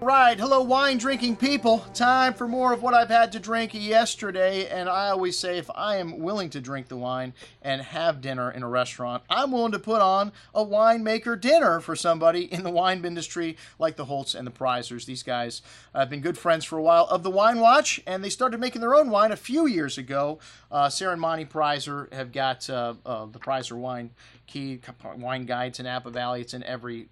Right, hello wine drinking people. Time for more of what I've had to drink yesterday, and I always say if I am willing to drink the wine and have dinner in a restaurant, I'm willing to put on a winemaker dinner for somebody in the wine industry like the Holts and the Preisers. These guys have been good friends for a while of the Wine Watch, and they started making their own wine a few years ago. Syrah and Monty Preiser have got the Preiser wine wine guide to Napa Valley. It's in every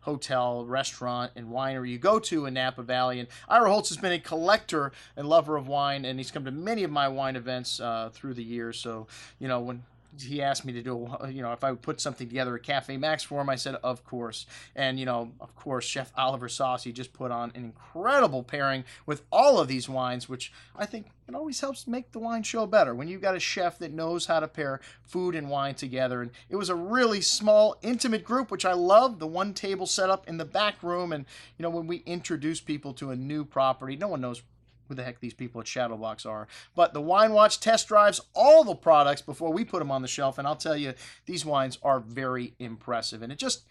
hotel, restaurant, and winery you go to in Napa Valley. And Ira Holtz has been a collector and lover of wine, and he's come to many of my wine events through the years. So, you know, when he asked me to do, you know, if I would put something together at Cafe Max for him, I said, of course. And, you know, of course, Chef Oliver Saucy just put on an incredible pairing with all of these wines, which I think it always helps make the wine show better when you've got a chef that knows how to pair food and wine together. And it was a really small, intimate group, which I love. The one table set up in the back room. And, you know, when we introduce people to a new property, no one knows who the heck these people at Shadowbox are. But the Wine Watch test drives all the products before we put them on the shelf, and I'll tell you, these wines are very impressive. And it just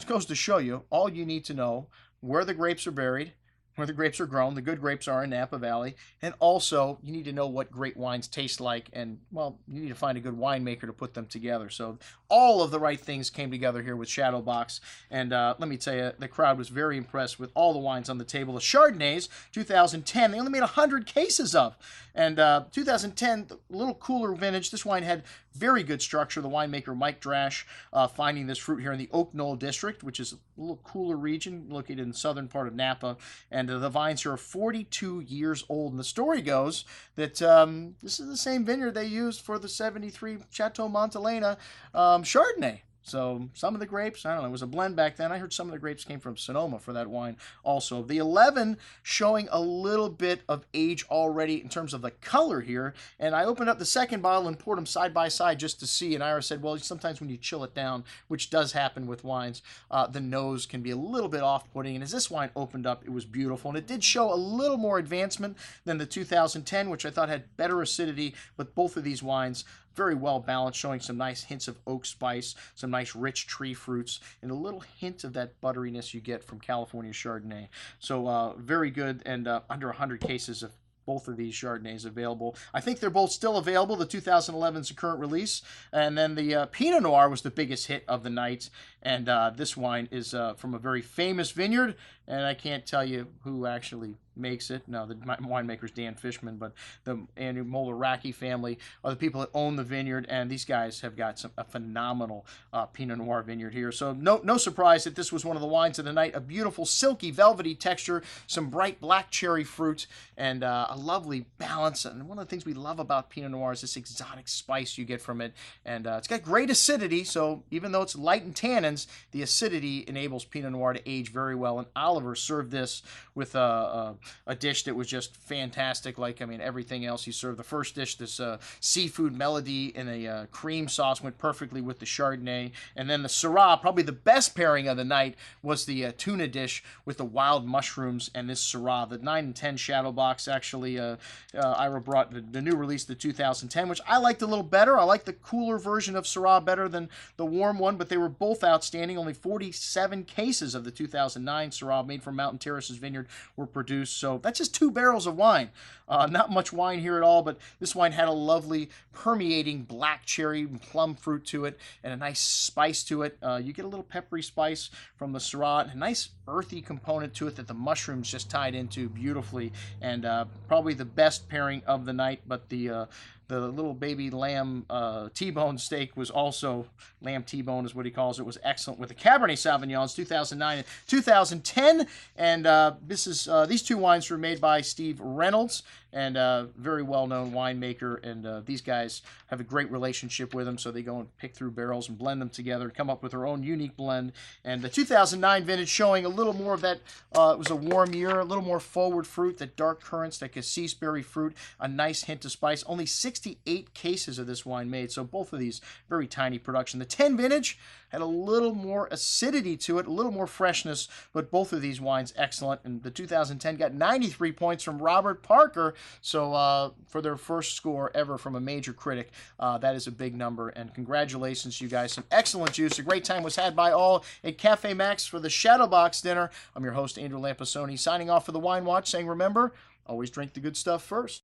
goes to show you all you need to know: where the grapes are buried, where the grapes are grown. The good grapes are in Napa Valley. And also, you need to know what great wines taste like, and, well, you need to find a good winemaker to put them together. So all of the right things came together here with Shadowbox. And let me tell you, the crowd was very impressed with all the wines on the table. The Chardonnays, 2010, they only made 100 cases of. And 2010, a little cooler vintage. This wine had very good structure. The winemaker Mike Drash finding this fruit here in the Oak Knoll district, which is a little cooler region located in the southern part of Napa. And the vines here are 42 years old. And the story goes that this is the same vineyard they used for the 73 Chateau Montelena Chardonnay. So some of the grapes, I don't know, it was a blend back then. I heard some of the grapes came from Sonoma for that wine also. The 11 showing a little bit of age already in terms of the color here. And I opened up the second bottle and poured them side by side just to see. And Ira said, well, sometimes when you chill it down, which does happen with wines, the nose can be a little bit off-putting. And as this wine opened up, it was beautiful. And it did show a little more advancement than the 2010, which I thought had better acidity. But both of these wines, very well balanced, showing some nice hints of oak spice, some nice rich tree fruits, and a little hint of that butteriness you get from California Chardonnay. So very good, and under 100 cases of both of these Chardonnays available. I think they're both still available. The 2011 is the current release, and then the Pinot Noir was the biggest hit of the night. And this wine is from a very famous vineyard, and I can't tell you who actually makes it. No, the winemaker's Dan Fishman, but the Andrew Molaraki family are the people that own the vineyard, and these guys have got a phenomenal Pinot Noir vineyard here. So no surprise that this was one of the wines of the night. A beautiful, silky, velvety texture, some bright black cherry fruit, and a lovely balance. And one of the things we love about Pinot Noir is this exotic spice you get from it. And it's got great acidity, so even though it's light in tannins, the acidity enables Pinot Noir to age very well. And Oliver served this with a dish that was just fantastic. Like, I mean, everything else he served. The first dish, this seafood melody in a cream sauce, went perfectly with the Chardonnay. And then the Syrah, probably the best pairing of the night, was the tuna dish with the wild mushrooms and this Syrah. The 9 and 10 Shadowbox, actually, Ira brought the new release, the 2010, which I liked a little better. I like the cooler version of Syrah better than the warm one, but they were both outstanding. Only 47 cases of the 2009 Syrah made from Mountain Terrace's vineyard were produced. So that's just 2 barrels of wine. Not much wine here at all, but this wine had a lovely permeating black cherry and plum fruit to it, and a nice spice to it. You get a little peppery spice from the Syrah, and a nice earthy component to it that the mushrooms just tied into beautifully, and probably the best pairing of the night. But the little baby lamb T-bone steak was also, lamb T-bone is what he calls it, was excellent with the Cabernet Sauvignons, 2009 and 2010. And this is these 2 wines were made by Steve Reynolds, and very well-known winemaker. And these guys have a great relationship with him, so they go and pick through barrels and blend them together and come up with their own unique blend. And the 2009 vintage showing a little more of that, it was a warm year, a little more forward fruit, that dark currants, that cassis berry fruit, a nice hint of spice. Only 6 68 cases of this wine made, so both of these very tiny production. The 10 vintage had a little more acidity to it, a little more freshness, but both of these wines excellent. And the 2010 got 93 points from Robert Parker, so for their first score ever from a major critic, that is a big number, and congratulations, you guys. Some excellent juice. A great time was had by all at Cafe Max for the Shadowbox dinner. I'm your host, Andrew Lampasoni, signing off for the Wine Watch, saying remember, always drink the good stuff first.